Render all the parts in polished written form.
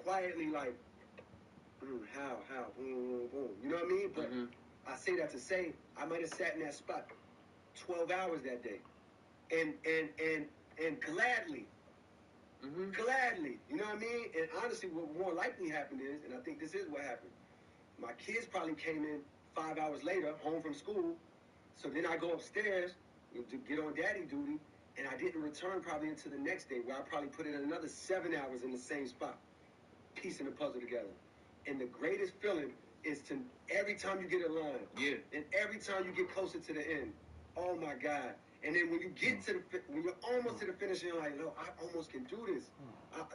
quietly like, how, boom, boom, boom. You know what I mean? But I say that to say I might have sat in that spot 12 hours that day, and gladly. Gladly, you know what I mean? And honestly, what more likely happened is, and I think this is what happened, my kids probably came in 5 hours later, home from school, so then I go upstairs to get on daddy duty, and I didn't return probably until the next day, where I probably put in another 7 hours in the same spot, piecing the puzzle together. And the greatest feeling is to, every time you get a line, and every time you get closer to the end, oh my God. And then when you get to when you're almost to the finish, you're like, no, I almost can do this. I'm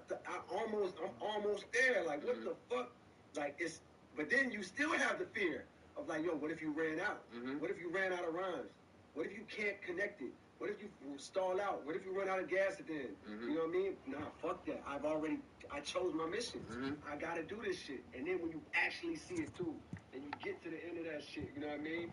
almost there. Like, what the fuck? Like, it's, but then you still have the fear of like, yo, what if you ran out? What if you ran out of rhymes? What if you can't connect it? What if you stall out? What if you run out of gas at the end? You know what I mean? Nah, fuck that. I chose my mission. I gotta do this shit. And then when you actually see it too, and you get to the end of that shit, you know what I mean?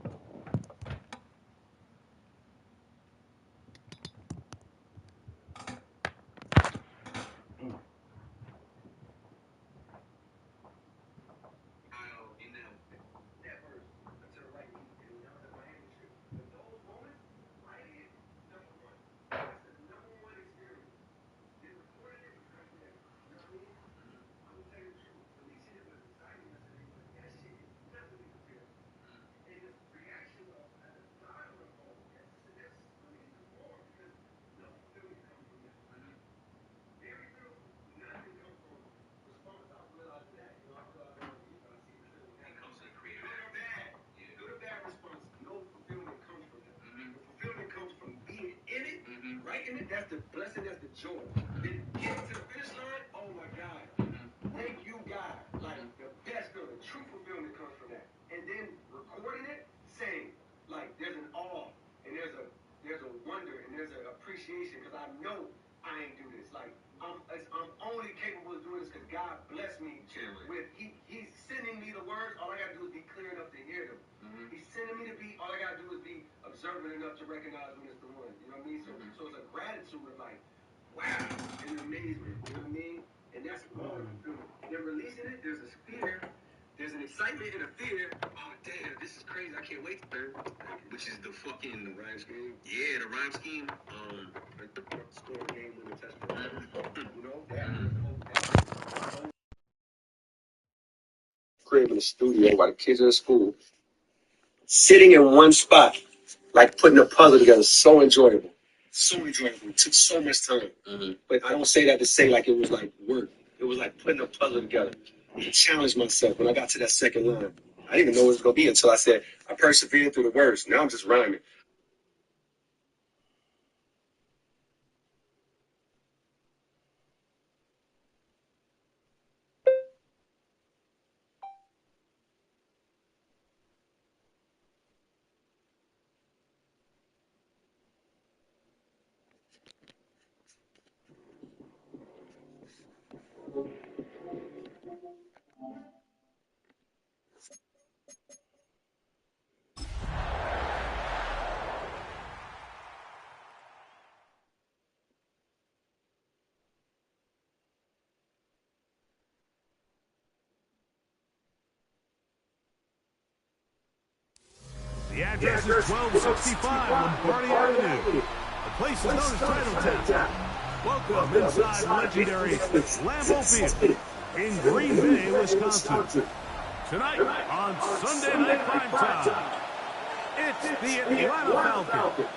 Right in it, that's the blessing, that's the joy. Then getting to the finish line, oh my God. Thank you, God. Like, the best feeling, true fulfillment comes from that. And then recording it, same. Like, there's an awe, and there's a wonder, and there's an appreciation, because I know I ain't do this. Like, I'm only capable of doing this because God blessed me with, he's sending me the words, all I gotta do is be clear enough to hear them. He's sending me the beat, all I gotta do is be observant enough to recognize when it's the one. You know what I mean? So it's a gratitude of like, wow, and amazement. You know what I mean? And that's all you feel. They're releasing it, there's a fear, there's an excitement and a fear. Oh damn, this is crazy. I can't wait to learn. Which is the rhyme scheme. Yeah, the rhyme scheme. Score a game with a touchdown. You know, that crib in the studio while the kids are in school. Sitting in one spot, like putting a puzzle together, so enjoyable. So enjoyable. It took so much time. But I don't say that to say like it was like work. It was like putting a puzzle together. I challenged myself when I got to that second line. I didn't even know what it was going to be until I said, I persevered through the words. Now I'm just rhyming. The address is 1265 Lombardi Avenue. The place is known as Chinatown. Welcome inside legendary Lambeau Field in Green Bay, Wisconsin. Tonight on Sunday Night Primetime, it's the Atlanta Falcons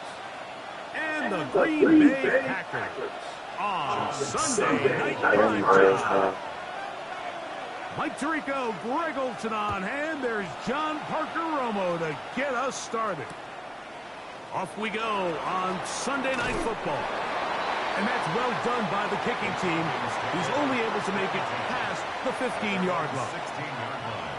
and the Green Bay Packers on Sunday Night Primetime. Mike Tirico, Greg Olson on hand. There's John Parker Romo to get us started. Off we go on Sunday Night Football. And that's well done by the kicking team, who's only able to make it past the 15-yard line. 16-yard line.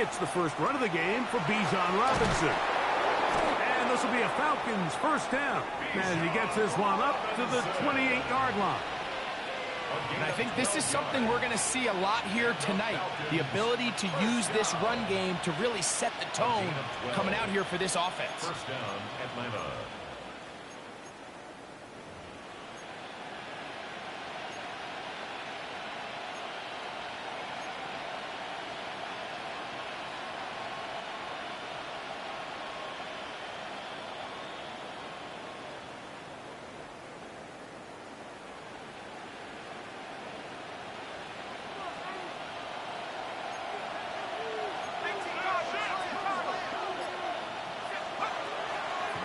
It's the first run of the game for Bijan Robinson. And this will be a Falcons first down as he gets this one up to the 28-yard line. And I think this is something we're going to see a lot here tonight. The ability to use this run game to really set the tone coming out here for this offense. First down, Atlanta.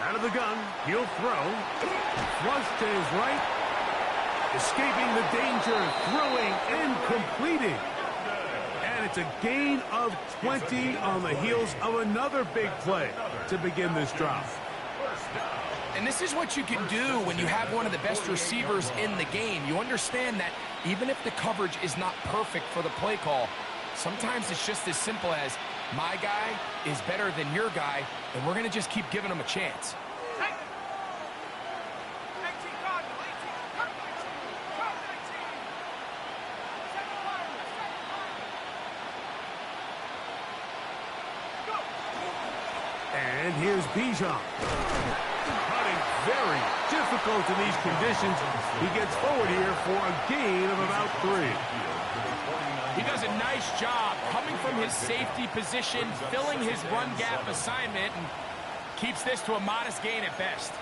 Out of the gun, he'll throw. Flush to his right. Escaping the danger, throwing and completing. And it's a gain of 20 on the heels of another big play to begin this drive. And this is what you can do when you have one of the best receivers in the game. You understand that even if the coverage is not perfect for the play call, sometimes it's just as simple as my guy is better than your guy, and we're going to just keep giving him a chance. And here's Bijan. Cutting very difficult in these conditions. He gets forward here for a gain of about 3. He does a nice job coming from his safety position, filling his run gap assignment, and keeps this to a modest gain at best.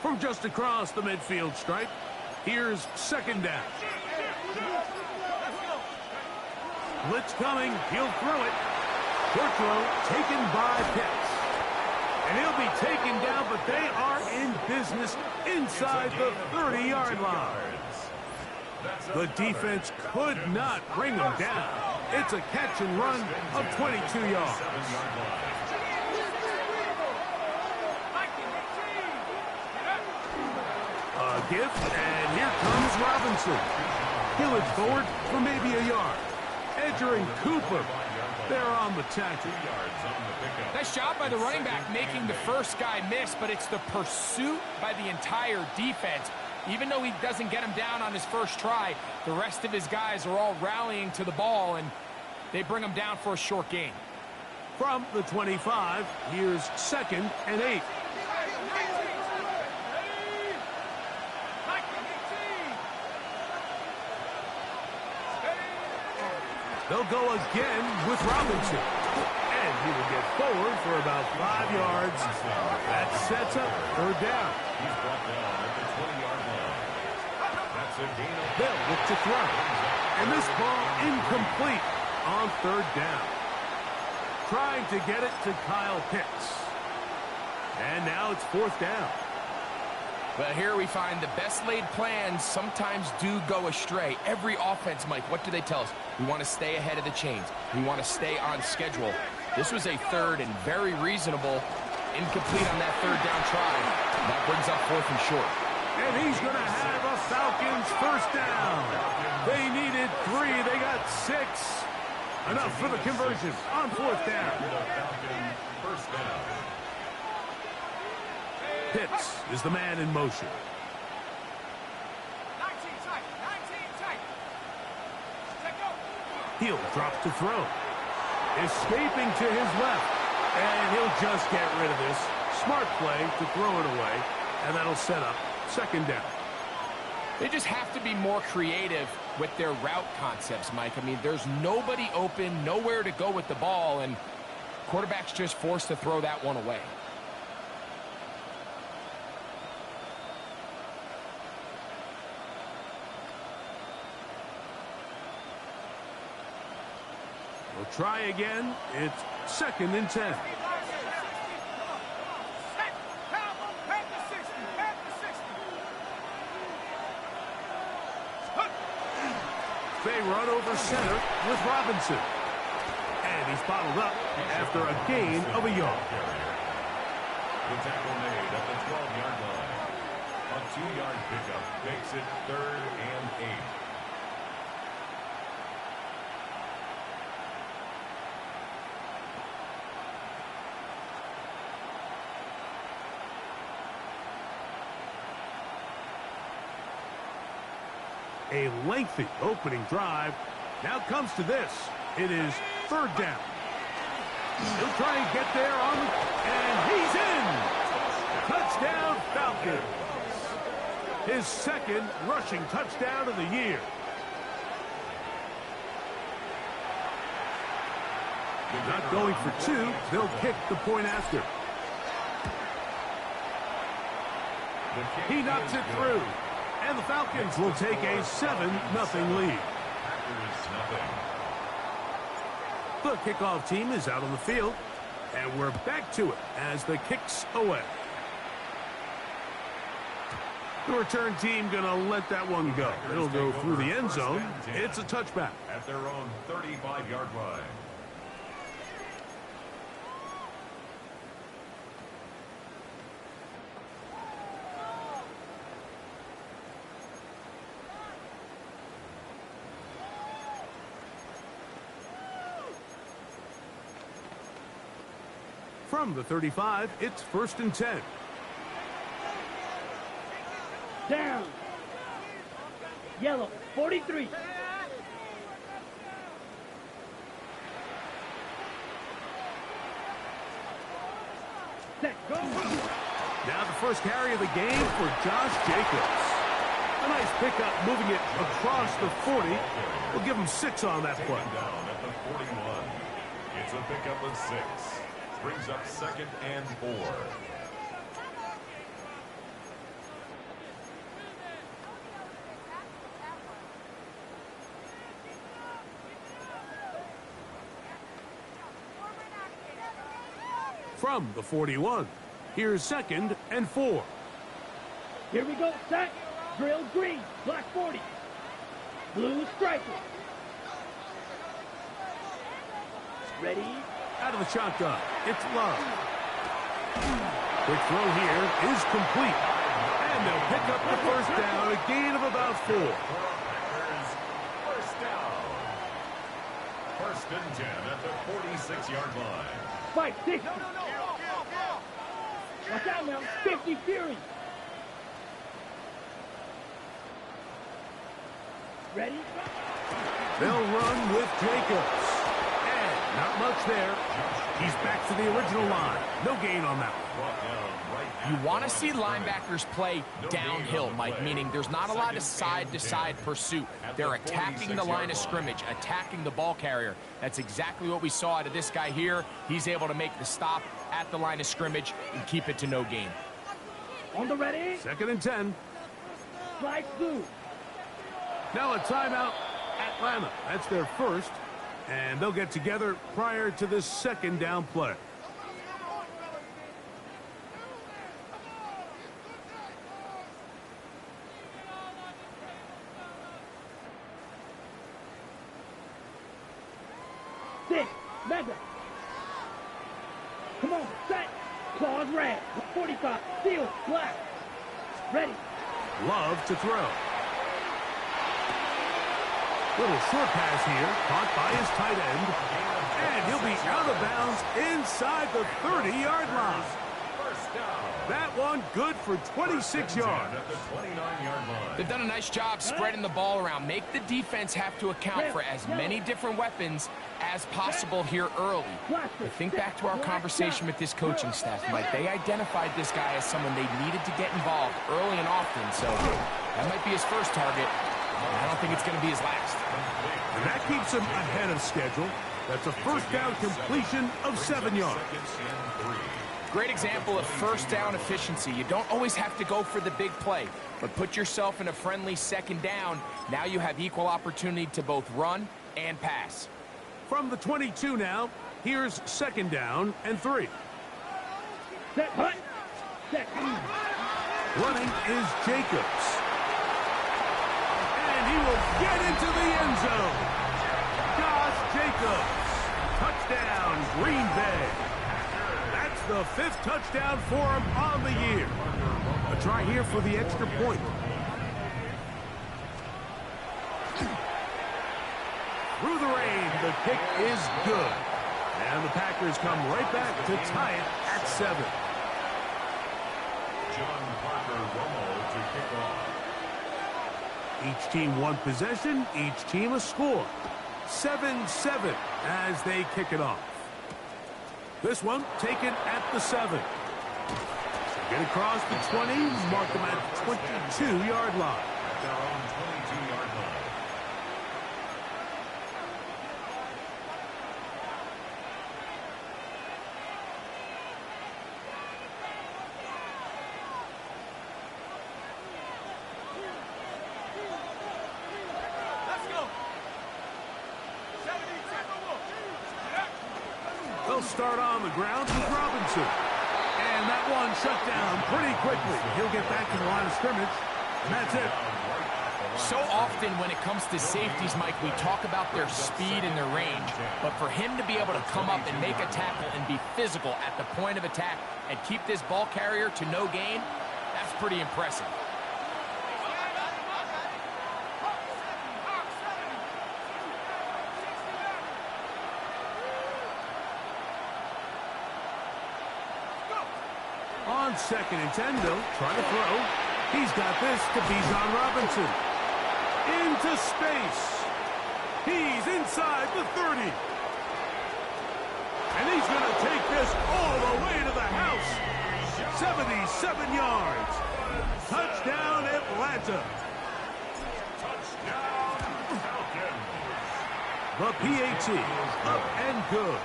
From just across the midfield stripe, here's second down. Blitz coming, he'll throw it. Short throw taken by Pitts. And he'll be taken down, but they are in business inside the 30-yard line. The defense could not bring him down. It's a catch and run of 22 yards. A gift, and here comes Robinson. He'll head forward for maybe a yard. Edger and Cooper, they're on the tackle. Nice job by the running back making the first guy miss, but it's the pursuit by the entire defense. Even though he doesn't get him down on his first try, the rest of his guys are all rallying to the ball, and they bring him down for a short gain. From the 25, here's 2nd and 8. They'll go again with Robinson. And he will get forward for about 5 yards. That sets up third down. He's brought down at the 20-yard line. That's a gain of... They'll look to throw. And this ball incomplete on third down. Trying to get it to Kyle Pitts. And now it's fourth down. But here we find the best laid plans sometimes do go astray. Every offense, Mike, what do they tell us? We want to stay ahead of the chains. We want to stay on schedule. This was a third and very reasonable, incomplete on that third down try. That brings up 4th and short. And he's going to have a Falcons first down. They needed 3. They got 6. Enough for the conversion on 4th down. First down. Pitts is the man in motion. 19 tight. He'll drop to throw. Escaping to his left. And he'll just get rid of this. Smart play to throw it away. And that'll set up 2nd down. They just have to be more creative with their route concepts, Mike. I mean, there's nobody open, nowhere to go with the ball, and quarterback's just forced to throw that one away. We'll try again. It's 2nd and 10. They run over center with Robinson. And he's bottled up after a gain of a yard. The tackle made at the 12-yard line. A 2-yard pickup makes it 3rd and 8. A lengthy opening drive. Now comes to this. It is 3rd down. He'll try and get there and he's in. Touchdown Falcons. His 2nd rushing touchdown of the year. Not going for 2. They'll kick the point after. He knocks it through. And the Falcons will take a 7-0 lead. The kickoff team is out on the field, and we're back to it as the kick's away. The return team going to let that one go. It'll go through the end zone. It's a touchback. At their own 35-yard line. From the 35, it's 1st and 10. Down. Yellow, 43. Set, go. Now the first carry of the game for Josh Jacobs. A nice pickup moving it across the 40. We'll give him 6 on that play. Down at the 41. It's a pickup of 6. Brings up 2nd and 4. From the 41, here's 2nd and 4. Here we go, set. Drill green, black 40. Blue striker. Ready? Out of the shotgun, it's Love. Quick throw here is complete. And they'll pick up the 1st down, a gain of about 4. First down. 1st and 10 at the 46-yard line. Fight, 60. Watch out now, 50 Fury. Ready? They'll run with Jacobs. And not much there. He's back to the original line. No gain on that one. You want to see linebackers play downhill, Mike, meaning there's not a lot of side-to-side pursuit. They're attacking the line of scrimmage, attacking the ball carrier. That's exactly what we saw out of this guy here. He's able to make the stop at the line of scrimmage and keep it to no gain. On the ready. 2nd and 10. Slide through. Now a timeout, Atlanta. That's their 1st. And they'll get together prior to this 2nd down play. Six, mega. Come on, set. Claws red. 45, steel, black. Ready. Love to throw. Little short pass here, caught by his tight end. And he'll be out of bounds inside the 30-yard line. That one good for 26 yards. At the 29-yard line. They've done a nice job spreading the ball around. Make the defense have to account for as many different weapons as possible here early. But think back to our conversation with this coaching staff, Mike. They identified this guy as someone they needed to get involved early and often. So that might be his first target. I don't think it's going to be his last. And that keeps him ahead of schedule. That's a 1st down completion of 7 yards. Great example of 1st down efficiency. You don't always have to go for the big play, but put yourself in a friendly 2nd down. Now you have equal opportunity to both run and pass. From the 22 now, here's 2nd down and 3. Set, hut. Set. Running is Jacobs. And He will get into the end zone. Josh Jacobs. Touchdown, Green Bay. That's the 5th touchdown for him on the year. A try here for the extra point. Through the rain, the kick is good. And the Packers come right back to tie it at 7. John Parker Romo to kick off. Each team one possession, each team a score. 7-7 as they kick it off. This one taken at the 7. Get across the 20, mark them at the 22-yard line. At their own 22-yard line. They'll start on the ground with Robinson. And that one shut down pretty quickly. He'll get back to the line of scrimmage, and that's it. So often when it comes to safeties, Mike, we talk about their speed and their range. But for him to be able to come up and make a tackle and be physical at the point of attack and keep this ball carrier to no gain, that's pretty impressive. On 2nd and 10, though, trying to throw. He's got this to Bijan Robinson. Into space. He's inside the 30. And he's going to take this all the way to the house. 77 yards. Touchdown, Atlanta. Touchdown, Falcons. The PAT up and good.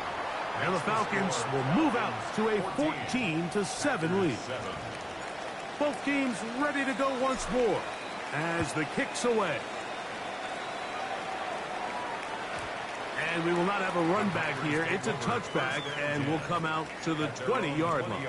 And the Falcons will move out to a 14-7 lead. Both teams ready to go once more as the kick's away. And we will not have a run back here. It's a touchback, and we'll come out to the 20-yard line.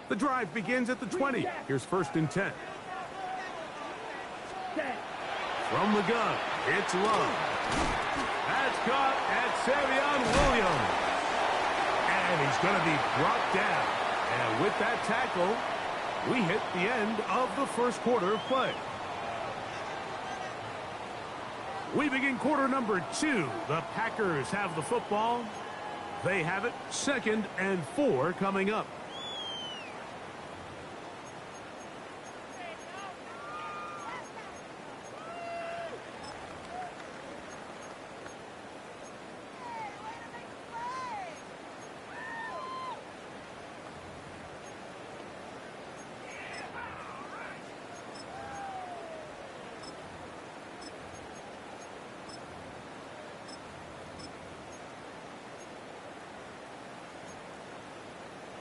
The drive begins at the 20. Here's 1st and 10. From the gun, it's Love. That's caught at Savion Williams. And he's going to be brought down. And with that tackle, we hit the end of the first quarter of play. We begin quarter number 2. The Packers have the football. They have it. 2nd and 4 coming up.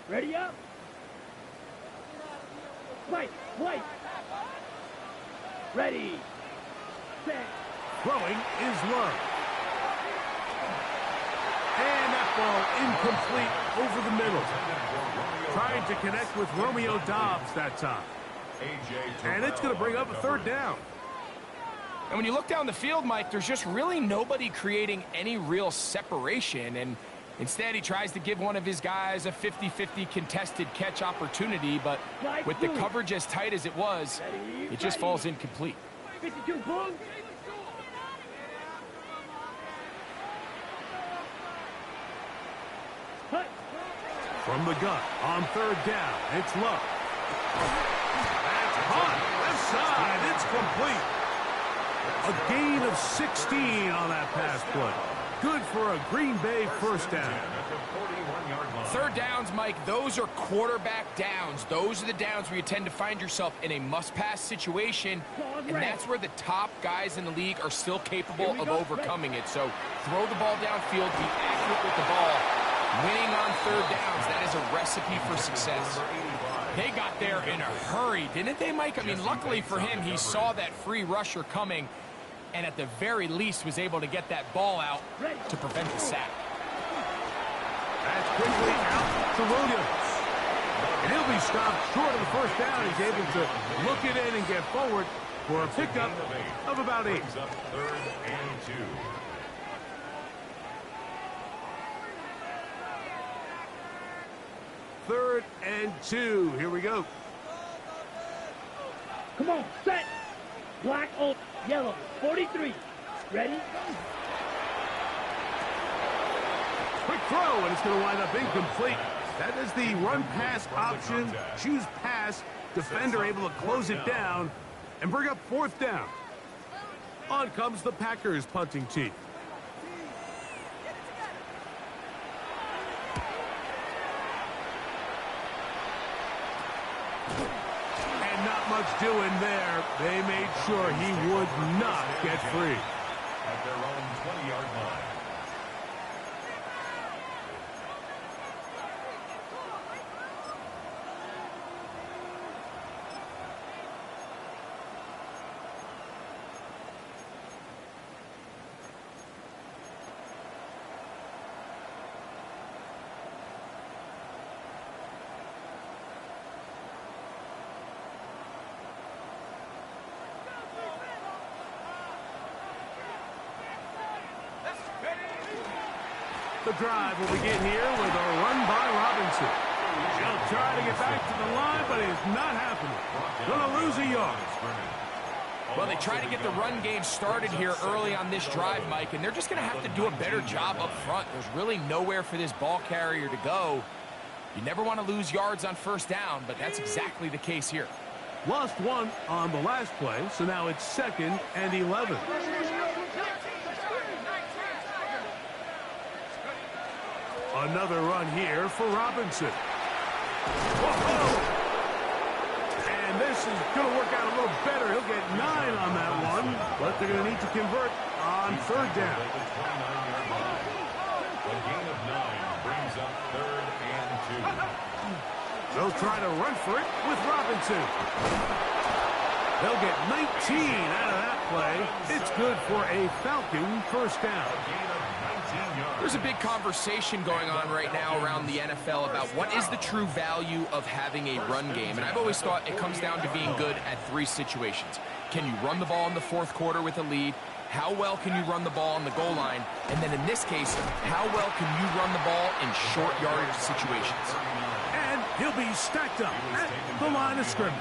Ready up. White. Ready. Set. Throwing is Love. And that ball incomplete over the middle. Trying to connect with Romeo Doubs that time. And it's going to bring up a 3rd down. And when you look down the field, Mike, there's just really nobody creating any real separation. And instead, he tries to give one of his guys a 50-50 contested catch opportunity, but with the coverage as tight as it was, it just falls incomplete. 52, boom. From the gun, on 3rd down, it's Love. That's hot, left side, it's complete. A gain of 16 on that pass play. Good for a Green Bay 1st down. 3rd downs, Mike, those are quarterback downs. Those are the downs where you tend to find yourself in a must-pass situation, and that's where the top guys in the league are still capable of overcoming it. So throw the ball downfield, be accurate with the ball. Winning on 3rd downs, that is a recipe for success. They got there in a hurry, didn't they, Mike? I mean, luckily for him, he saw that free rusher coming, and at the very least was able to get that ball out to prevent the sack. That's quickly out to Williams. And he'll be stopped short of the first down. He's able to look it in and get forward for a pickup of about 8. Third and 2. Third and 2. Here we go. Come on, set. Black, old, yellow, 43. Ready? Quick throw, and it's going to wind up incomplete. That is the run-pass option. Choose pass. Defender able to close it down and bring up 4th down. On comes the Packers punting team. And not much doing there. They made sure he would not get free. At their own 20-yard line. The drive will begin here with a run by Robinson. He'll try to get back to the line, but it's not happening. Gonna lose a yard. Well, they try to get the run game started here early on this drive, Mike, and they're just going to have to do a better job up front. There's really nowhere for this ball carrier to go. You never want to lose yards on first down, but that's exactly the case here. Lost 1 on the last play, so now it's 2nd and 11. Another run here for Robinson. Whoa! And this is going to work out a little better. He'll get 9 on that one, but they're going to need to convert on 3rd down. The 29-yard line. A gain of 9 brings up 3rd and 2. They'll try to run for it with Robinson. They'll get 19 out of that play. It's good for a Falcon first down. There's a big conversation going on right now around the NFL about what is the true value of having a run game. And I've always thought it comes down to being good at 3 situations. Can you run the ball in the 4th quarter with a lead? How well can you run the ball on the goal line? And then in this case, how well can you run the ball in short yardage situations? And he'll be stacked up at the line of scrimmage.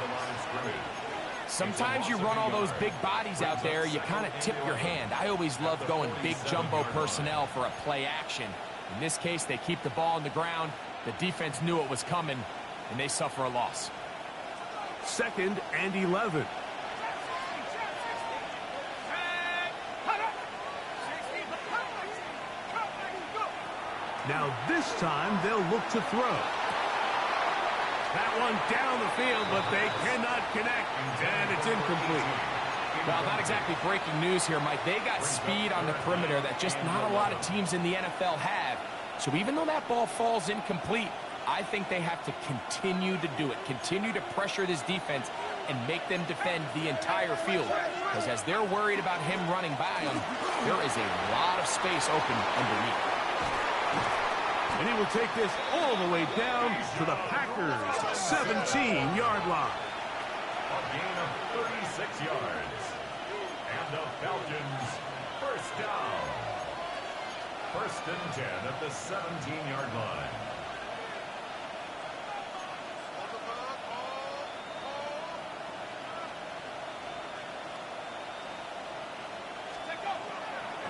Sometimes you run all those big bodies out there, you kind of tip your hand. I always love going big jumbo personnel for a play action. In this case, they keep the ball on the ground. The defense knew it was coming, and they suffer a loss. 2nd and 11. Now this time they'll look to throw. That one down the field, but they cannot connect, and it's incomplete. Well, not exactly breaking news here, Mike. They got speed on the perimeter that just not a lot of teams in the NFL have. So even though that ball falls incomplete, I think they have to continue to do it, continue to pressure this defense and make them defend the entire field. Because as they're worried about him running by them, there is a lot of space open underneath. And he will take this all the way down to the Packers' 17-yard line. A gain of 36 yards. And the Falcons first down. 1st and 10 at the 17-yard line.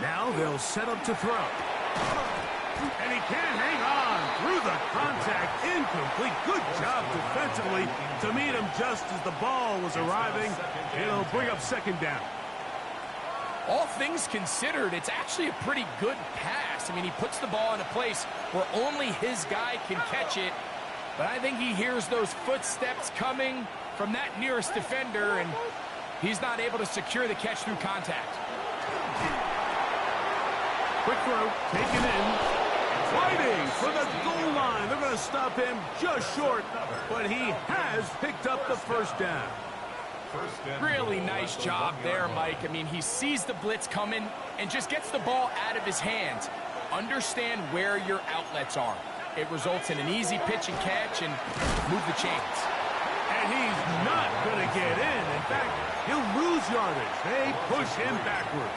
Now they'll set up to throw. And he can't hang on through the contact. Incomplete. Good job defensively to meet him just as the ball was arriving. It'll bring up 2nd down. All things considered, it's actually a pretty good pass. I mean, he puts the ball in a place where only his guy can catch it. But I think he hears those footsteps coming from that nearest defender, and he's not able to secure the catch through contact. Quick throw, taken in. fighting for the goal line. They're going to stop him just short, but he has picked up the first down. Really nice job there, Mike. I mean, he sees the blitz coming and just gets the ball out of his hands. Understand where your outlets are. It results in an easy pitch and catch and move the chains. And he's not going to get in. In fact, he'll lose yardage. They push him backwards.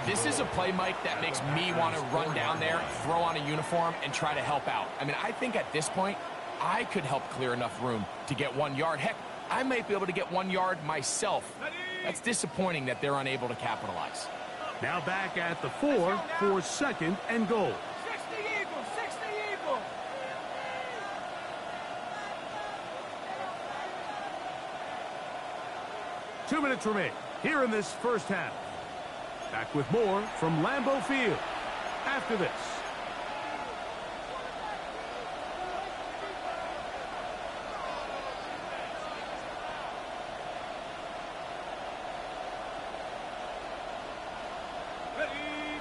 This is a play, Mike, that makes me want to run down there, throw on a uniform, and try to help out. I mean, I think at this point, I could help clear enough room to get 1 yard. Heck, I might be able to get 1 yard myself. That's disappointing that they're unable to capitalize. Now back at the 4 for 2nd and goal. 60 Eagles, 60 Eagles. Two minutes remain here in this first half. Back with more from Lambeau Field after this.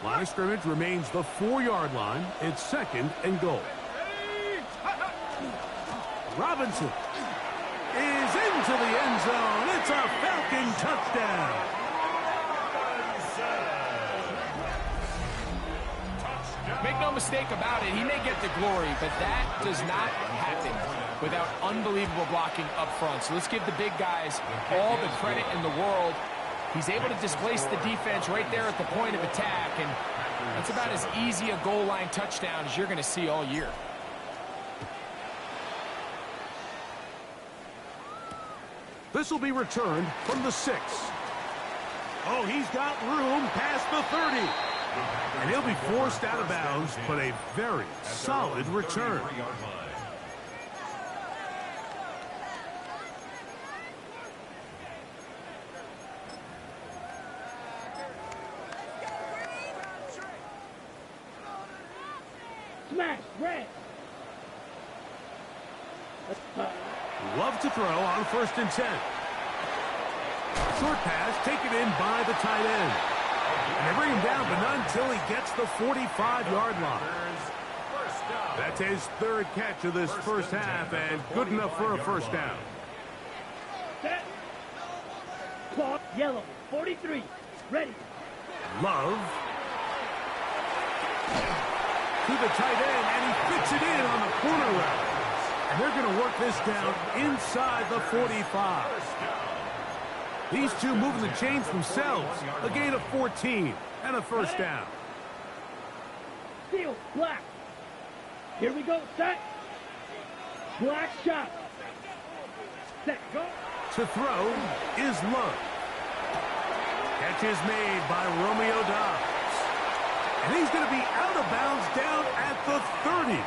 Line of scrimmage remains the 4-yard line. It's 2nd and goal. Robinson is into the end zone. It's a Falcon touchdown. Make no mistake about it, he may get the glory, but that does not happen without unbelievable blocking up front. So let's give the big guys all the credit in the world. He's able to displace the defense right there at the point of attack, and that's about as easy a goal line touchdown as you're going to see all year. This will be returned from the 6. Oh, he's got room past the 30. And he'll be forced out of bounds, but a very solid return. Smash, red. Love to throw on 1st and 10. Short pass taken in by the tight end. And they bring him down, but not until he gets the 45-yard line. That's his 3rd catch of this first half, and good enough for a first down. Set. Clock, yellow, 43. Ready. Love. To the tight end, and he fits it in on the corner route. And they're going to work this down inside the 45. These two moving the chains themselves. A gain of 14 and a first down. Field, black. Here we go, set. Black shot. Set, go. To throw is Love. Catch is made by Romeo Doubs. And he's going to be out of bounds down at the 30.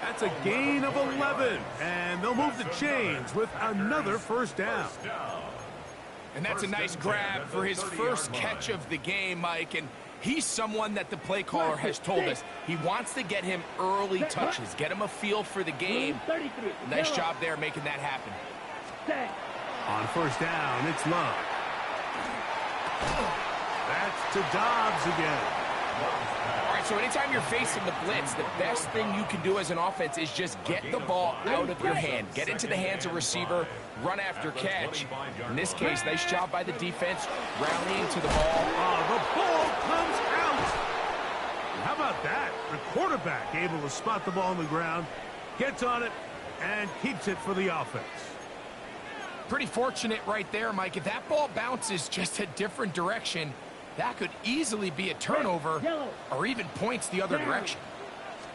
That's a gain of 11. And they'll move the chains with another first down. And that's a nice grab for his first catch of the game, Mike. And he's someone that the play caller has told us he wants to get him early touches, get him a feel for the game. Nice job there making that happen. On first down, it's Love. That's to Doubs again. All right, so anytime you're facing the blitz, the best thing you can do as an offense is just get the ball out of your hand. Get into the hands of receiver, run after catch. In this case, nice job by the defense, rallying to the ball. Oh, the ball comes out. How about that? The quarterback able to spot the ball on the ground, gets on it, and keeps it for the offense. Pretty fortunate right there, Mike. If that ball bounces just a different direction, that could easily be a turnover or even points the other direction.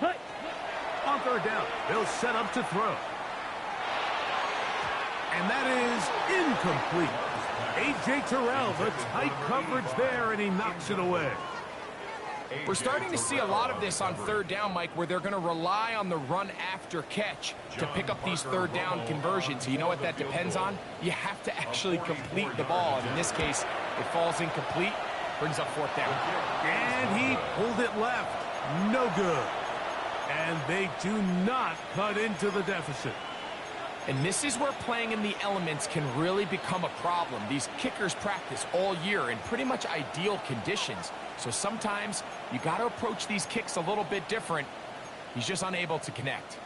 On third down, they'll set up to throw. And that is incomplete. A.J. Terrell, the tight coverage there, and he knocks it away. We're starting to see a lot of this on third down, Mike, where they're going to rely on the run after catch to pick up these third down conversions. You know what that depends on? You have to actually complete the ball. And in this case, it falls incomplete, brings up fourth down. And he pulled it left. No good. And they do not cut into the deficit. And this is where playing in the elements can really become a problem. These kickers practice all year in pretty much ideal conditions. So sometimes you got to approach these kicks a little bit different. He's just unable to connect.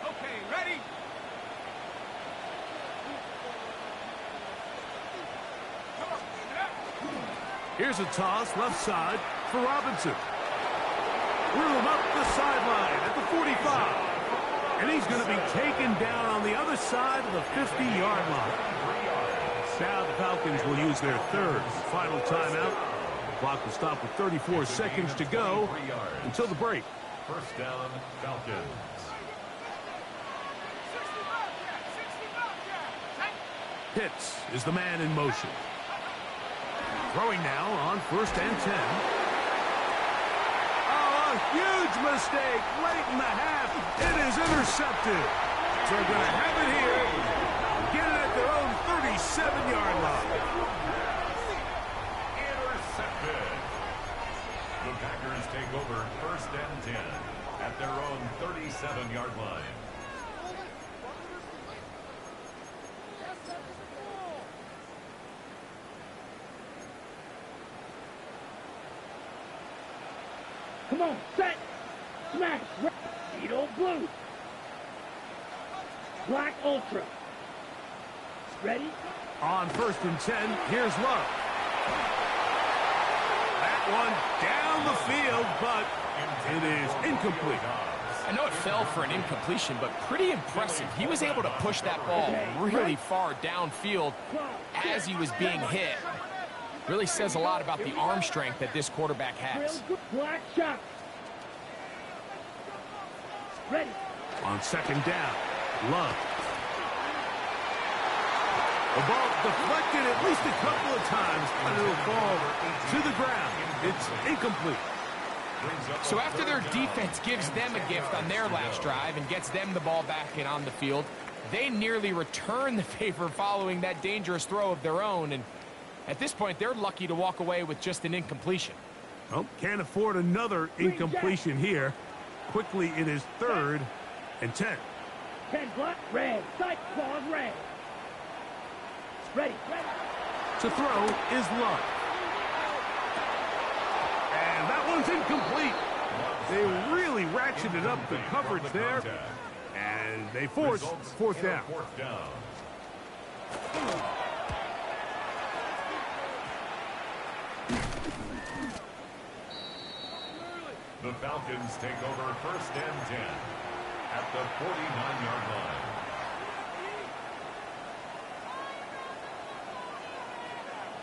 Okay, ready? Here's a toss left side for Robinson. Threw him up the sideline at the 45. And he's going to be taken down on the other side of the 50-yard line. Now the Falcons will use their third final timeout. The clock will stop with 34 seconds to go until the break. First down, Falcons. Pitts is the man in motion. Throwing now on 1st and 10. Oh, a huge mistake late in the half. It is intercepted. So they're going to have it here. Get it at their own 37-yard line. Intercepted. The Packers take over 1st and 10 at their own 37-yard line. Come on, set, smash, Cheeto Blue, Black Ultra. Ready? On 1st and 10, here's Love. That one down the field, but it is incomplete. I know it fell for an incompletion, but pretty impressive. He was able to push that ball really far downfield as he was being hit. Really says a lot about the arm strength that this quarterback has. Black shot. Ready. On 2nd down, Love. The ball deflected at least a couple of times, but it'll fall to the ground. It's incomplete. So after their defense gives them a gift on their last drive and gets them the ball back and on the field, they nearly return the favor following that dangerous throw of their own. And at this point, they're lucky to walk away with just an incompletion. Well, can't afford another incompletion here. Quickly, it is 3rd and 10. 10 black, red, side claws, red. Ready. To throw is Love. And that one's incomplete. They really ratcheted up the coverage there. And they forced 4th down. The Falcons take over 1st and 10 at the 49-yard line.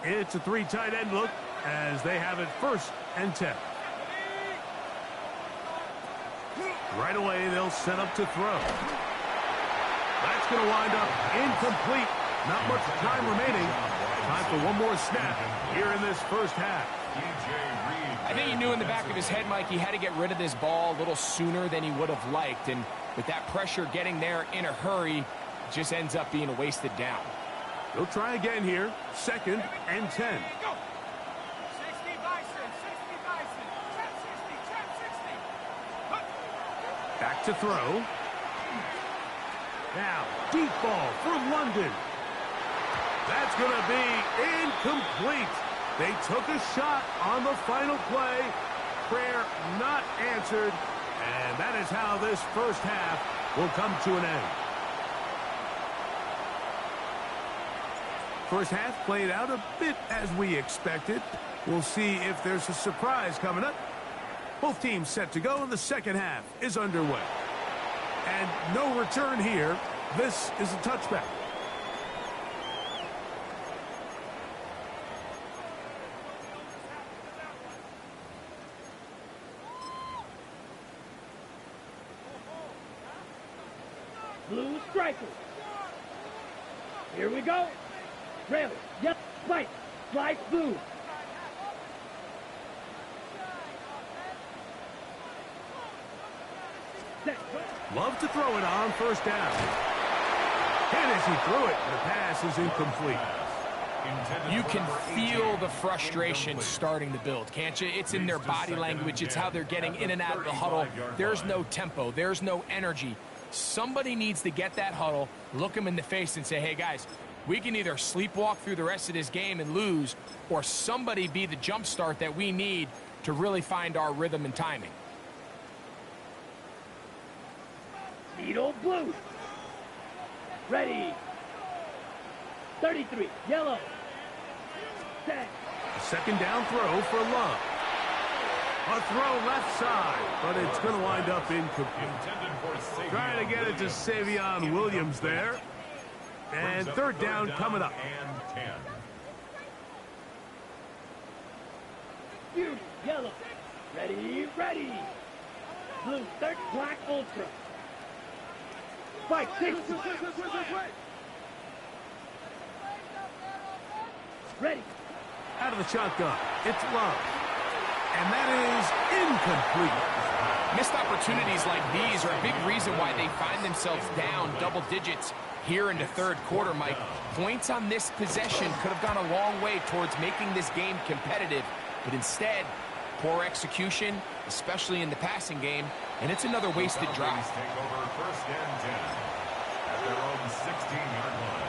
It's a 3 tight end look as they have it 1st and 10. Right away, they'll set up to throw. That's going to wind up incomplete. Not much time remaining. Time for one more snap here in this first half. I think he knew in the back of his head, Mike, he had to get rid of this ball a little sooner than he would have liked. And with that pressure getting there in a hurry, it just ends up being a wasted down. They'll try again here. 2nd and 10. Back to throw. Now, deep ball for London. That's going to be incomplete. They took a shot on the final play. Prayer not answered. And that is how this first half will come to an end. First half played out a bit as we expected. We'll see if there's a surprise coming up. Both teams set to go, and the second half is underway. And no return here. This is a touchback. Blue strikers. Here we go. Red, yep, white, slice blue. Love to throw it on 1st down. And as he threw it, the pass is incomplete. You can feel the frustration starting to build, can't you? It's in their body language. It's how they're getting in and out of the huddle. There's no tempo. There's no energy. Somebody needs to get that huddle, look them in the face and say, hey, guys, we can either sleepwalk through the rest of this game and lose, or somebody be the jump start that we need to really find our rhythm and timing. Needle blue. Ready. 33, yellow. Set. A second down throw for Love. A throw left side, but it's going to wind up incomplete. Trying to get it to Savion Williams there. And third down coming up. Beauty, yellow. Ready, ready. Blue, third, black, ultra. Spike, 60. Ready. Out of the shotgun, it's Love. And that is incomplete. Missed opportunities like these are a big reason why they find themselves down double digits here in the third quarter, Mike. Points on this possession could have gone a long way towards making this game competitive, but instead, poor execution, especially in the passing game, and it's another wasted drive. Take over first and 10 at their own 16-yard line.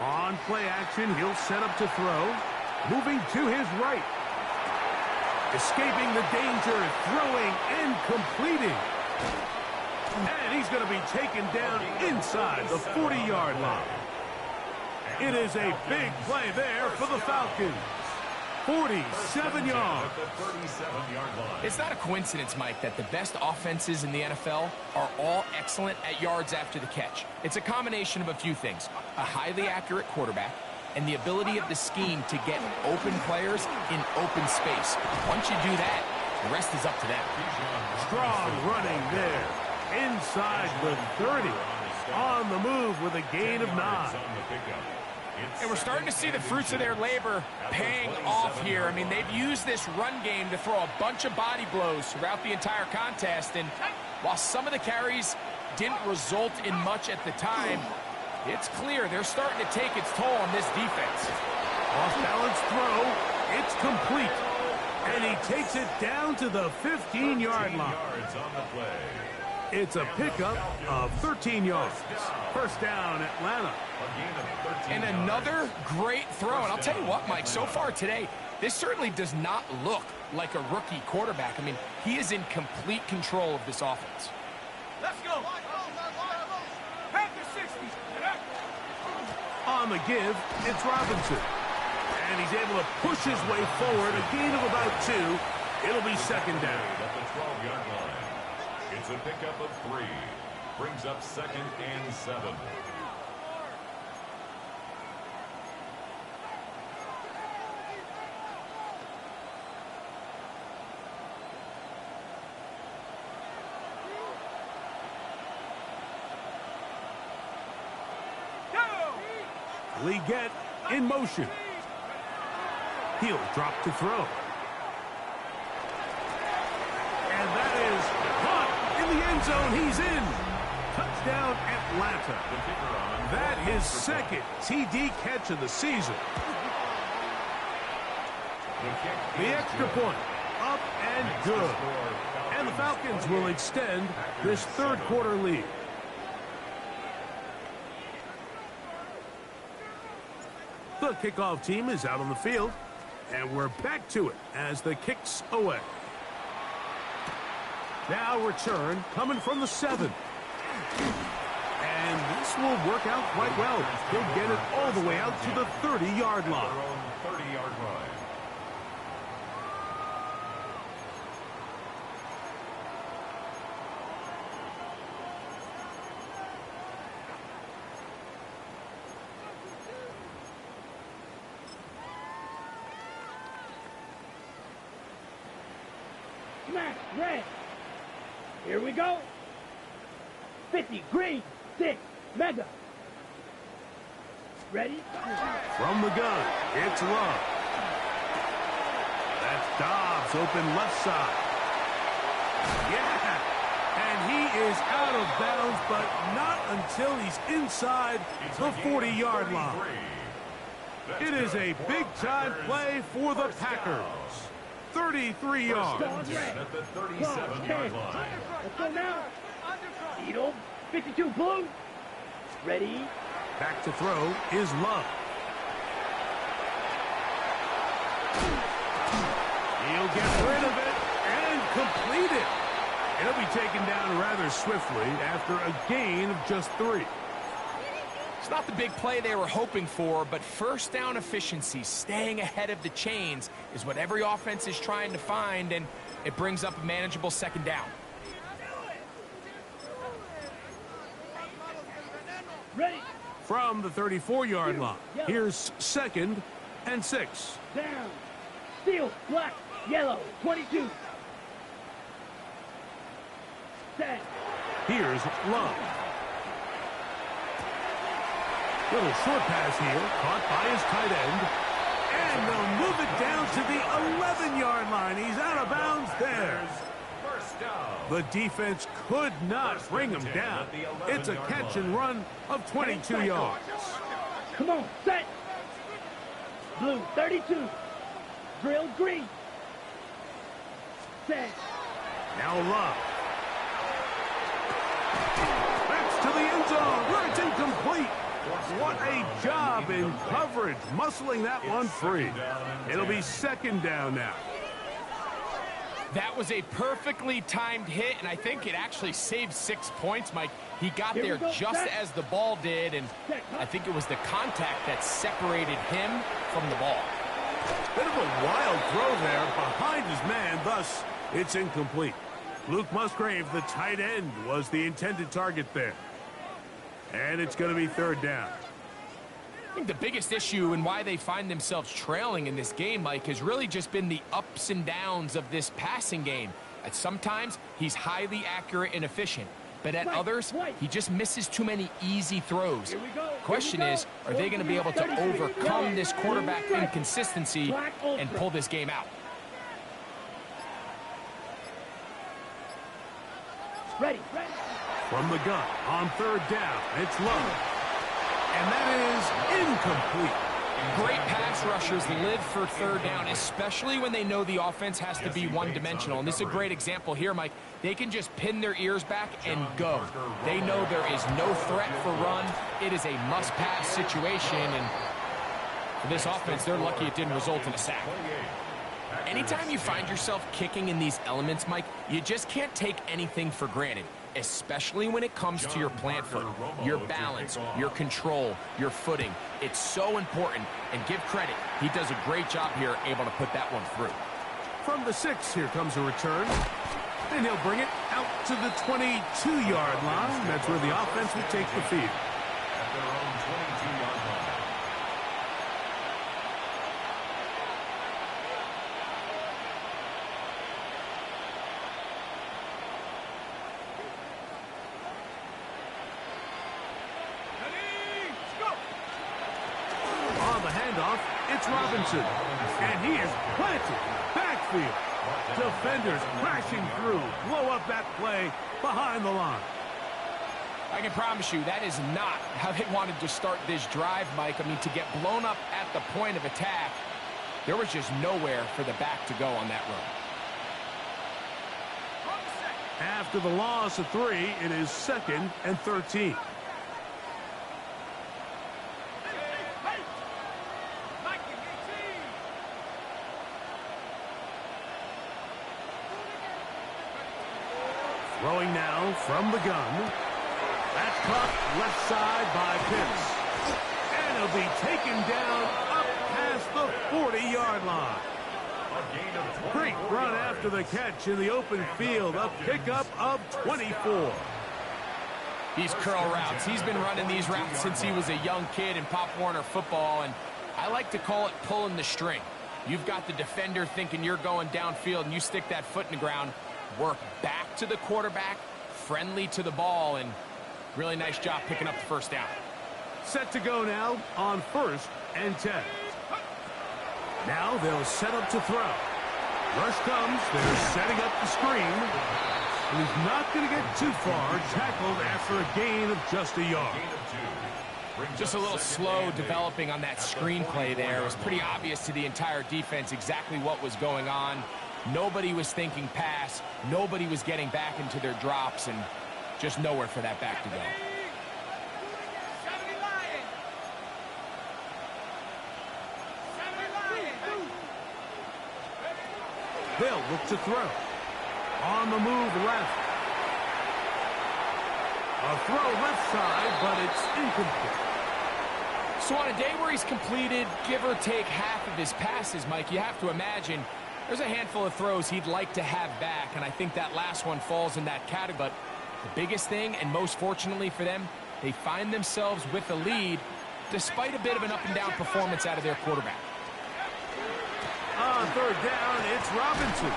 On play action, he'll set up to throw. Moving to his right. Escaping the danger, throwing and completing. And he's going to be taken down inside the 40-yard line. It is a big play there for the Falcons. 47 yards. It's not a coincidence, Mike, that the best offenses in the NFL are all excellent at yards after the catch. It's a combination of a few things. A highly accurate quarterback and the ability of the scheme to get open players in open space. Once you do that, the rest is up to them. Strong running there. Inside the 30. On the move with a gain of 9. And we're starting to see the fruits of their labor paying off here. I mean, they've used this run game to throw a bunch of body blows throughout the entire contest. And while some of the carries didn't result in much at the time, it's clear they're starting to take its toll on this defense. Off-balance throw. It's complete. And he takes it down to the 15-yard line. It's a pickup of 13 yards. First down, Atlanta. And another great throw. And I'll tell you what, Mike, so far today, this certainly does not look like a rookie quarterback. I mean, he is in complete control of this offense. Let's go. On the give, it's Robinson. And he's able to push his way forward, a gain of about 2. It'll be second down. At the 12-yard line. It's a pickup of 3. Brings up second and 7. Leggett in motion. He'll drop to throw. And that is caught in the end zone. He's in. Touchdown, Atlanta. That his second TD catch of the season. The extra point, up and good. And the Falcons will extend this third quarter lead. The kickoff team is out on the field, and we're back to it as the kick's away. Now return coming from the 7. And this will work out quite well. He'll get it all the way out to the 30-yard line. 30-yard line. Smash, red. Here we go. 50, green, 6, mega. Ready? From the gun, it's Love. That's Dobbs, open left side. Yeah! And he is out of bounds, but not until he's inside the 40-yard line. It is a big-time play for the Packers. 33 yards. At the 37-yard line. Let's go now. Eagle, 52 blue. Ready? Back to throw is Love. He'll get rid of it and complete it. It'll be taken down rather swiftly after a gain of just 3. It's not the big play they were hoping for, but first down efficiency, staying ahead of the chains, is what every offense is trying to find, and it brings up a manageable second down. Ready? From the 34-yard line, here's 2nd and 6. Down. Steel, black, yellow, 22. Set. Here's Love. Little short pass here, caught by his tight end. And they'll move it down to the 11-yard line. He's out of bounds there. First down. The defense could not bring him down. It's a catch and run of 22 yards. Come on, set. Blue, 32. Drill, green. Set. Now Love. That's to the end zone, where it's incomplete. What a job in coverage, muscling that one free. It'll be 2nd down now. That was a perfectly timed hit, and I think it actually saved 6 points, Mike. He got there just as the ball did, and I think it was the contact that separated him from the ball. Bit of a wild throw there behind his man, thus it's incomplete. Luke Musgrave, the tight end, was the intended target there. And it's going to be 3rd down. I think the biggest issue and why they find themselves trailing in this game, Mike, has really just been the ups and downs of this passing game. At sometimes, he's highly accurate and efficient. But at others, he just misses too many easy throws. Question is, are they going to be able to overcome this quarterback inconsistency and pull this game out? Ready, ready. From the gun, on 3rd down, it's Love. And that is incomplete. Great pass rushers live for 3rd down, especially when they know the offense has to be one-dimensional. And this is a great example here, Mike. They can just pin their ears back and go. They know there is no threat for run. It is a must-pass situation, and for this offense, they're lucky it didn't result in a sack. Anytime you find yourself kicking in these elements, Mike, you just can't take anything for granted, especially when it comes to your plant foot, your balance, your control, your footing. It's so important, and give credit. He does a great job here, able to put that one through. From the 6, here comes a return. And he'll bring it out to the 22-yard line. That's where the offense will take the field. At their own 22-yard line. On the handoff, it's Robinson. And he is planted. Backfield. Defenders crashing through. Blow up that play behind the line. I can promise you that is not how they wanted to start this drive, Mike. I mean, to get blown up at the point of attack, there was just nowhere for the back to go on that run. After the loss of 3, it is 2nd and 13. Throwing now from the gun. That's caught left side by Pitts. And he'll be taken down up past the 40-yard line. Great run after the catch in the open field. A pickup of 24. These curl routes. He's been running these routes since he was a young kid in Pop Warner football, and I like to call it pulling the string. You've got the defender thinking you're going downfield, and you stick that foot in the ground, work back to the quarterback, friendly to the ball, and really nice job picking up the first down. Set to go now on 1st and 10. Now they'll set up to throw. Rush comes. They're setting up the screen. And he's not going to get too far. Tackled after a gain of just a yard. Just a little slow developing on that screenplay there. It was pretty obvious to the entire defense exactly what was going on. Nobody was thinking pass. Nobody was getting back into their drops, and just nowhere for that back to go. They'll look to throw. On the move left. A throw left side, but it's incomplete. So on a day where he's completed, give or take half of his passes, Mike, you have to imagine there's a handful of throws he'd like to have back, and I think that last one falls in that category. But the biggest thing, and most fortunately for them, they find themselves with a lead despite a bit of an up-and-down performance out of their quarterback. On 3rd down, it's Robinson.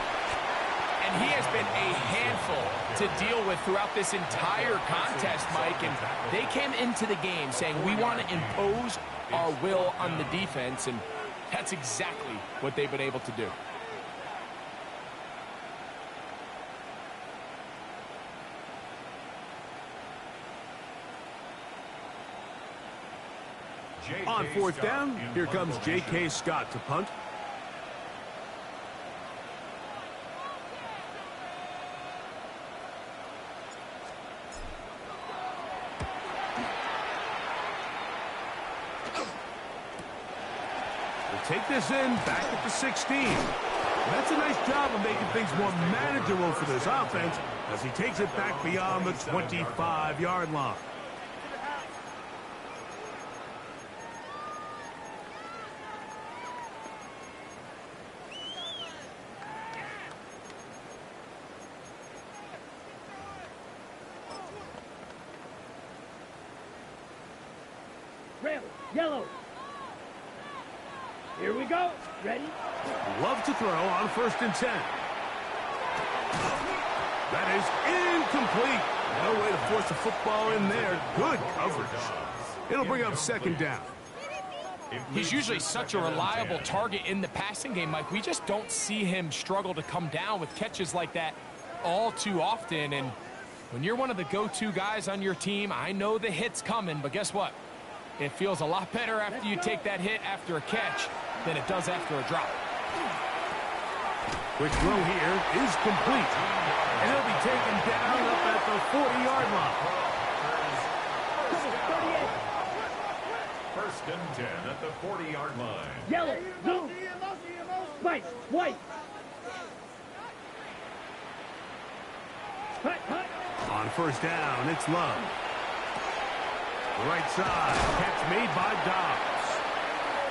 And he has been a handful to deal with throughout this entire contest, Mike. And they came into the game saying, we want to impose our will on the defense, and that's exactly what they've been able to do. On 4th down, here comes J.K. Scott to punt. Take this in, back at the 16. That's a nice job of making things more manageable for this offense as he takes it back beyond the 25-yard line. Red, yellow. Here we go. Ready? Love to throw on 1st and 10. That is incomplete. No way to force the football in there. Good coverage. It'll bring up 2nd down. He's usually such a reliable target in the passing game, Mike. We just don't see him struggle to come down with catches like that all too often. And when you're one of the go-to guys on your team, I know the hit's coming, but guess what? It feels a lot better after you take that hit after a catch than it does after a drop. Quick throw here is complete. And he'll be taken down up at the 40-yard line. 1st and 10 at the 40-yard line. Yellow, blue, white, white. Hut, hut. On 1st down, it's Love. The right side, catch made by Dobbs.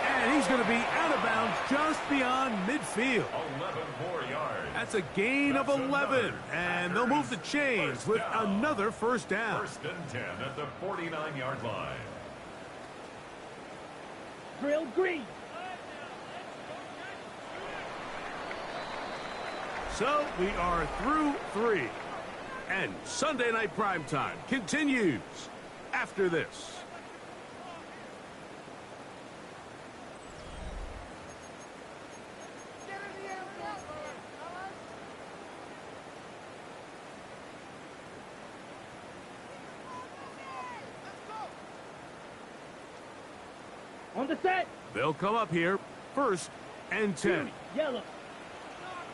And he's going to be out of bounds just beyond midfield. 11 more yards. That's a gain of 11. And they'll move the chains with another 1st down. 1st and 10 at the 49-yard line. Drill green. So we are through 3. And Sunday Night Primetime continues after this. On the set. They'll come up here 1st and 10. Yellow.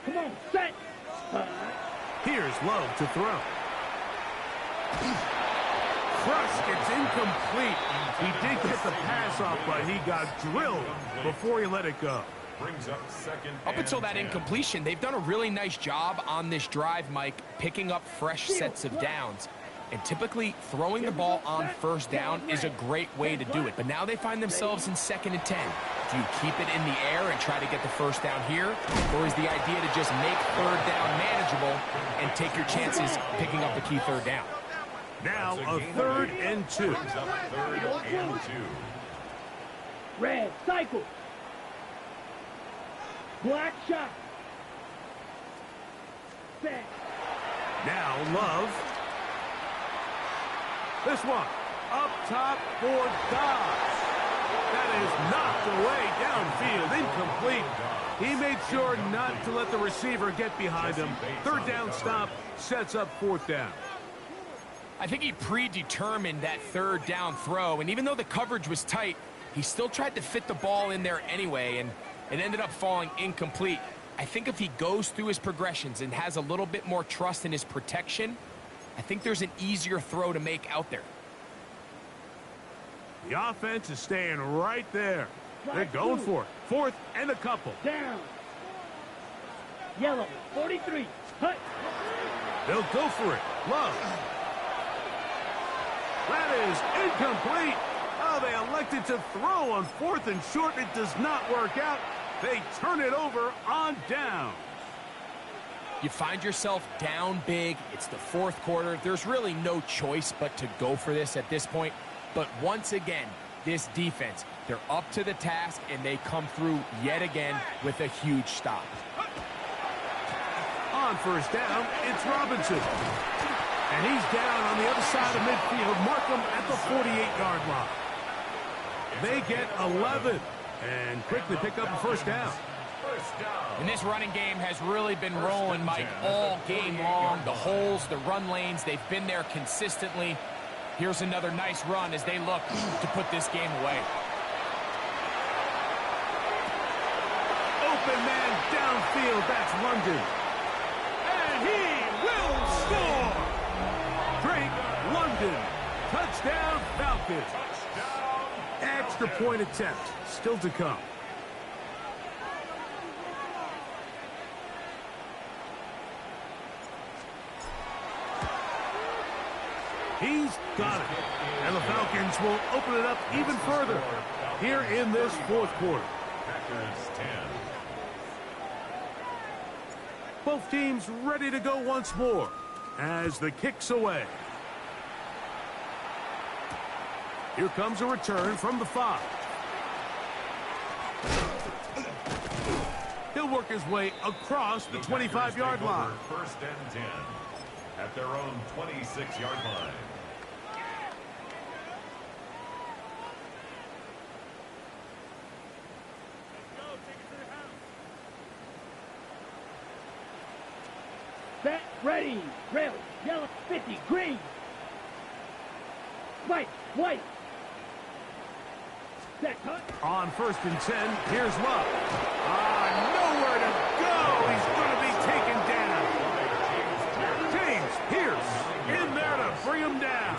Come on, set. Here's Love to throw. Crushed, it's incomplete. He did get the pass off, but he got drilled before he let it go. Brings up 2nd. Up until that incompletion, they've done a really nice job on this drive, Mike, picking up fresh sets of downs. And typically, throwing the ball on 1st down is a great way to do it. But now they find themselves in 2nd and 10. Do you keep it in the air and try to get the 1st down here? Or is the idea to just make 3rd down manageable and take your chances picking up the key 3rd down? Now a 3rd and 2. Brings up 3rd and 2. Red, cycle. Black shot. Set. Now Love. This one up top for Dobbs. That is knocked away downfield, incomplete. He made sure not to let the receiver get behind him. Third down stop sets up fourth down. I think he predetermined that third down throw, and even though the coverage was tight, he still tried to fit the ball in there anyway, and it ended up falling incomplete. I think if he goes through his progressions and has a little bit more trust in his protection, I think there's an easier throw to make out there. The offense is staying right there. They're going for it. Fourth and a couple. Down. Yellow, 43. Hut. They'll go for it. Love. That is incomplete. Oh, they elected to throw on fourth and short. It does not work out. They turn it over on down. You find yourself down big. It's the fourth quarter. There's really no choice but to go for this at this point. But once again, this defense, they're up to the task, and they come through yet again with a huge stop. On first down, it's Robinson. And he's down on the other side of midfield. Mark him at the 48-yard line. They get 11 and quickly pick up a first down. And this running game has really been rolling, Mike, all game long. The holes, the run lanes, they've been there consistently. Here's another nice run as they look to put this game away. Open man downfield, that's London. And he will score! Drake London, touchdown Falcons. Extra point attempt, still to come. He's got it. And the Falcons will open it up even further here in this fourth quarter. Packers 10. Both teams ready to go once more as the kick's away. Here comes a return from the 5. He'll work his way across the 25-yard line. First and 10 at their own 26-yard line. Set, ready. Rail, yellow, 50, green. White, white. Set, cut. On first and 10, here's Love. Nowhere to go. He's going to be taken down. James Pierce in there to bring him down.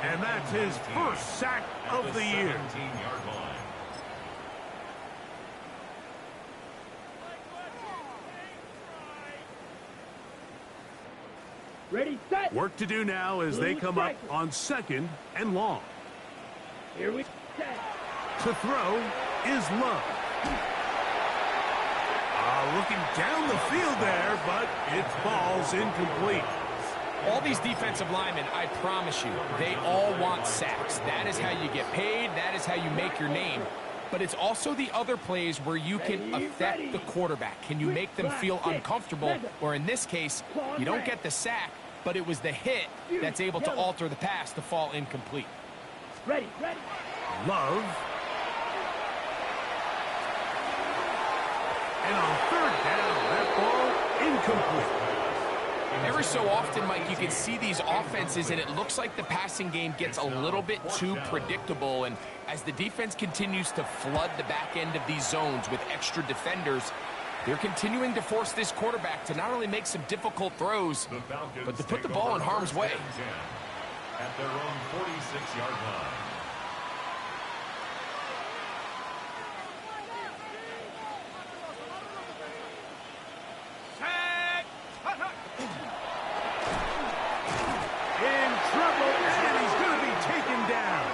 And that's his first sack of the year. 17-yard line. Ready, set. Work to do now as they come up on second and long. Here we set. To throw is Love. Looking down the field there, but it falls incomplete. All these defensive linemen, I promise you, they all want sacks. That is how you get paid. That is how you make your name. But it's also the other plays where you can affect the quarterback. Can you make them feel uncomfortable? Or in this case, you don't get the sack, but it was the hit that's able to alter the pass to fall incomplete. Ready, ready. Love. And on third down, that ball incomplete. Every so often, Mike, you can see these offenses, and it looks like the passing game gets a little bit too predictable. And as the defense continues to flood the back end of these zones with extra defenders, they're continuing to force this quarterback to not only make some difficult throws, but to put the ball in harm's way. At their own 46-yard line. In trouble, and he's going to be taken down.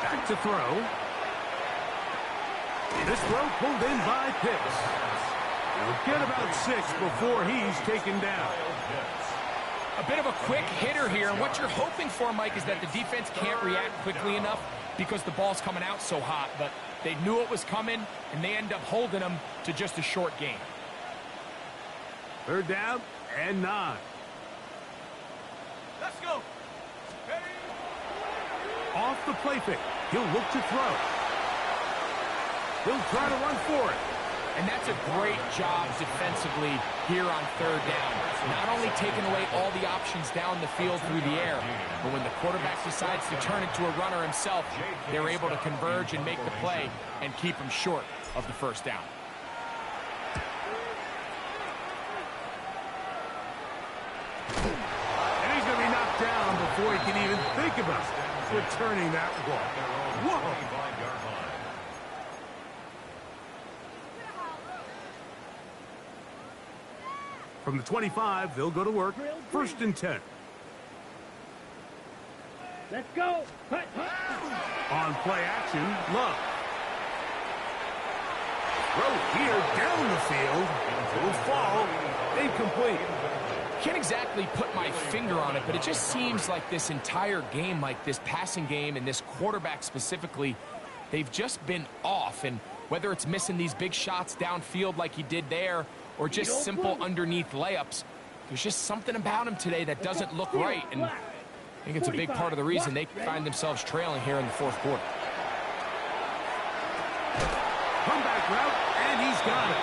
Back to throw. This throw pulled in by Pitts. He'll get about 6 before he's taken down. A bit of a quick hitter here, and what you're hoping for, Mike, is that the defense can't react quickly enough because the ball's coming out so hot, but they knew it was coming, and they end up holding them to just a short gain. Third down and 9. Let's go. Off the play fake. He'll look to throw. He'll try to run for it. And that's a great job defensively here on third down. Not only taking away all the options down the field through the air, but when the quarterback decides to turn it to a runner himself, they're able to converge and make the play and keep him short of the first down. And he's going to be knocked down before he can even think about returning that ball. Whoa! From the 25, they'll go to work. First and 10. Let's go. On play action, Love. Throw here down the field. Will fall. Incomplete. Can't exactly put my finger on it, but it just seems like this entire game, like this passing game and this quarterback specifically, they've just been off. And whether it's missing these big shots downfield like he did there, or just simple underneath layups, there's just something about him today that doesn't look right. And I think it's a big part of the reason they find themselves trailing here in the fourth quarter. Comeback route, and he's got it.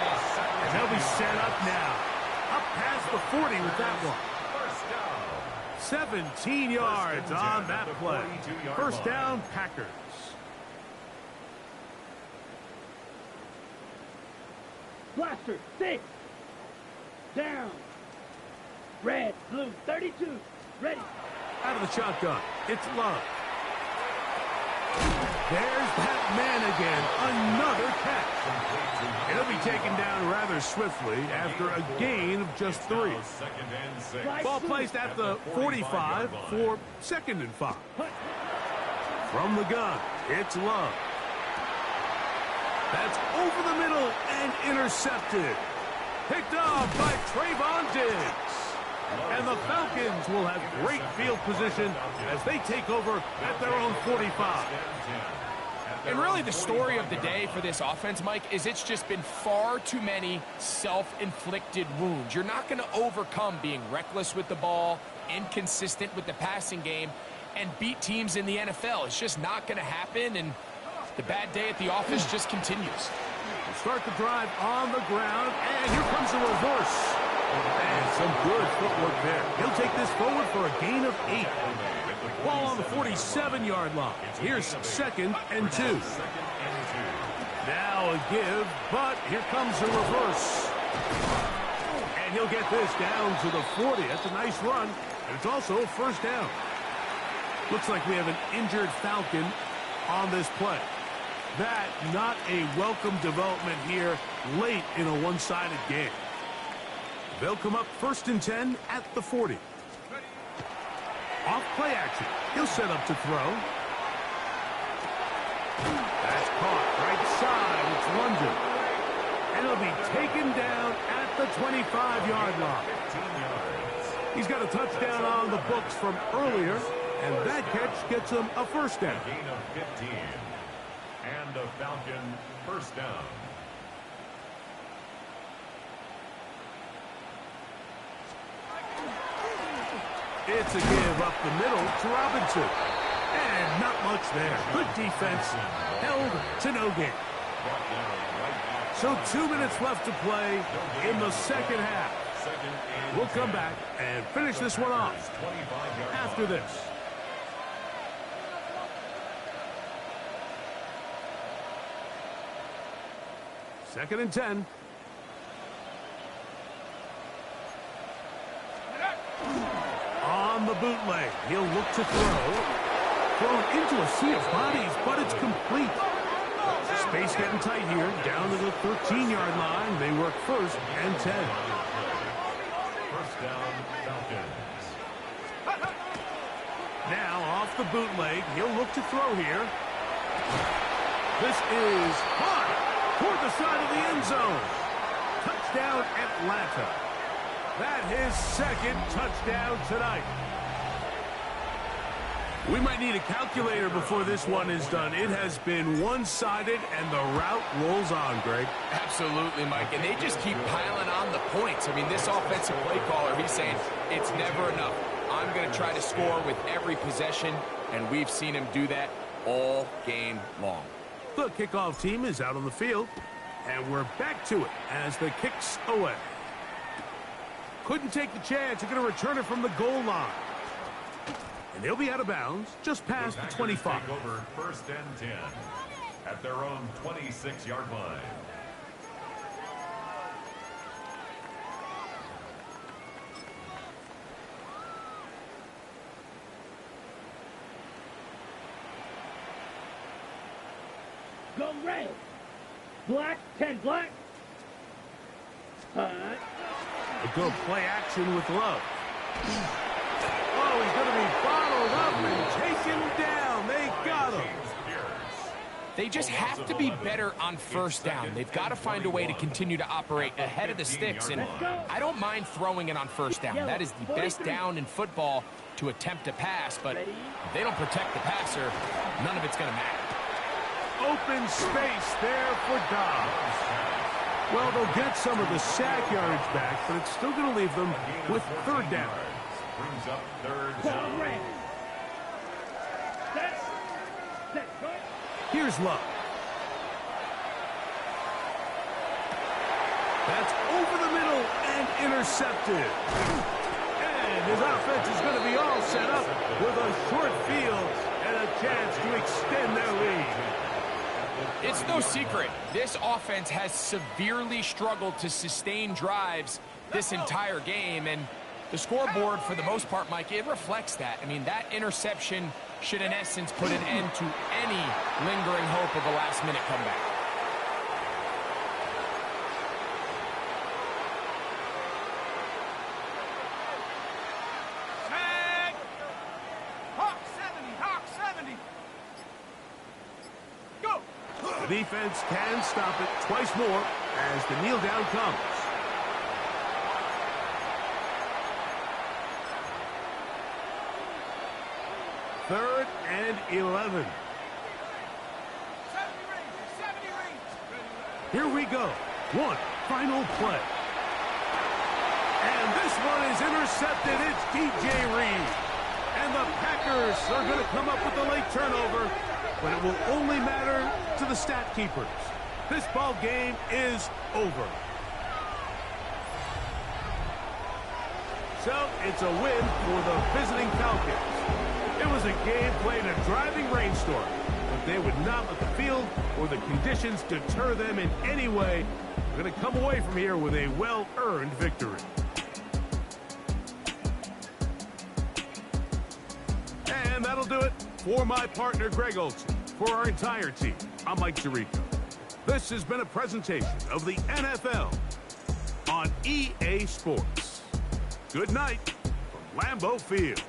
And they'll be set up now. Up past the 40 with that one. 17 yards on that play. First down, Packers. Blaster, 6. Down. Red, blue, 32. Ready. Out of the shotgun, it's Love. There's that man again. Another catch. And he'll be taken down rather swiftly after a gain of just 3. Ball placed at the 45 for 2nd and 5. From the gun, it's Love. That's over the middle and intercepted. Picked off by Trayvon Diggs. And the Falcons will have great field position as they take over at their own 45. And really the story of the day for this offense, Mike, is it's just been far too many self-inflicted wounds. You're not going to overcome being reckless with the ball, inconsistent with the passing game, and beat teams in the NFL. It's just not going to happen, and the bad day at the office just continues. Start the drive on the ground, and here comes the reverse. And some good footwork there. He'll take this forward for a gain of 8. Ball on the 47-yard line. Here's 2nd and 2. Now a give, but here comes the reverse. And he'll get this down to the 40. That's a nice run, and it's also a first down. Looks like we have an injured Falcon on this play. That not a welcome development here late in a one-sided game. They'll come up 1st and 10 at the 40. Off play action. He'll set up to throw. That's caught right side. It's London. And he'll be taken down at the 25-yard line. He's got a touchdown on the books from earlier, and that catch gets him a first down. Gain of 15. And a Falcon first down. It's a give up the middle to Robinson. And not much there. Good defense. Held to no gain. So 2 minutes left to play in the second half. We'll come back and finish this one off after this. Second and 10. On the bootleg, he'll look to throw. Thrown into a sea of bodies, but it's complete. Space getting tight here. Down to the 13-yard line. They work 1st and 10. First down, Falcons. Now off the bootleg, he'll look to throw here. This is high toward the side of the end zone. Touchdown, Atlanta. That his 2nd touchdown tonight. We might need a calculator before this one is done. It has been one-sided, and the route rolls on, Greg. Absolutely, Mike, and they just keep piling on the points. I mean, this offensive play caller, he's saying it's never enough. I'm going to try to score with every possession, and we've seen him do that all game long. The kickoff team is out on the field, and we're back to it as the kick's away. Couldn't take the chance. They're going to return it from the goal line. And they'll be out of bounds just past the 25. Take over 1st and 10 at their own 26-yard line. Go red. Black, 10 black. A good play action with Love. Oh, he's going to be bottled up and taken down. They got him. They just have to be better on 1st down. They've got to find a way to continue to operate ahead of the sticks, and I don't mind throwing it on 1st down. That is the best down in football to attempt a pass, but if they don't protect the passer, none of it's going to matter. Open space there for Dobbs. Well, they'll get some of the sack yardage back, but it's still going to leave them with 3rd down. Brings up 3rd down. Here's Love. That's over the middle and intercepted. And his offense is going to be all set up with a short field and a chance to extend their lead. It's no secret, this offense has severely struggled to sustain drives this entire game, and the scoreboard, for the most part, Mike, it reflects that. I mean, that interception should, in essence, put an end to any lingering hope of a last-minute comeback. Tag! Hawk 70, Hawk 70. Go! The defense can stop it twice more as the kneel down comes. Third and 11. 70 range. Here we go. One final play. And this one is intercepted. It's DJ Reed. And the Packers are going to come up with a late turnover, but it will only matter to the stat keepers. This ball game is over. So it's a win for the visiting Falcons. It was a game played in a driving rainstorm, but they would not let the field or the conditions deter them in any way. They're going to come away from here with a well-earned victory. And that'll do it for my partner, Greg Olson. For our entire team, I'm Mike Tirico. This has been a presentation of the NFL on EA Sports. Good night from Lambeau Field.